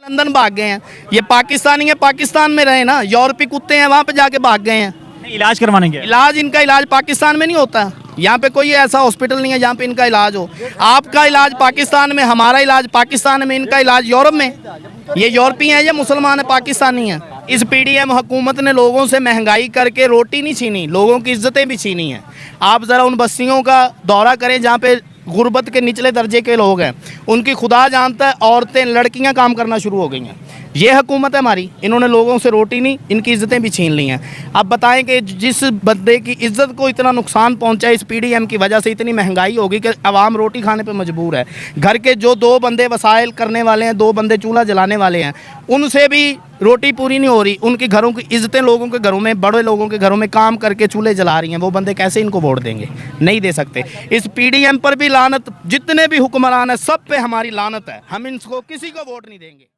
London भाग गए हैं, ये पाकिस्तानी है, पाकिस्तान में रहे ना, यूरोपीय कुत्ते हैं वहाँ पे जाके भाग गए हैं। इलाज करवाने गए। इनका इलाज पाकिस्तान में नहीं होता, यहाँ पे कोई ऐसा हॉस्पिटल नहीं है जहाँ पे इनका इलाज हो। आपका इलाज पाकिस्तान में, हमारा इलाज पाकिस्तान में, इनका इलाज यूरोप में। ये यूरोपीय है या मुसलमान है, पाकिस्तानी है। इस पीडीएम हुकूमत ने लोगों से महंगाई करके रोटी नहीं छीनी, लोगों की इज्जतें भी छीनी हैं। आप ज़रा उन बस्तियों का दौरा करें जहाँ पे गुर्बत के निचले दर्जे के लोग हैं, उनकी खुदा जानता है औरतें लड़कियां काम करना शुरू हो गई हैं। ये हुकूमत है हमारी, इन्होंने लोगों से रोटी नहीं, इनकी इज्जतें भी छीन ली हैं। अब बताएं कि जिस बंदे की इज्जत को इतना नुकसान पहुंचा इस पीडीएम की वजह से, इतनी महंगाई होगी कि आवाम रोटी खाने पे मजबूर है। घर के जो 2 बंदे वसाइल करने वाले हैं, 2 बंदे चूल्हा जलाने वाले हैं, उनसे भी रोटी पूरी नहीं हो रही। उनके घरों की इज्जतें लोगों के घरों में, बड़े लोगों के घरों में काम करके चूल्हे जला रही हैं। वो बंदे कैसे इनको वोट देंगे? नहीं दे सकते। इस पीडीएम पर भी लानत, जितने भी हुक्मरान हैं सब पे हमारी लानत है। हम इनको किसी को वोट नहीं देंगे।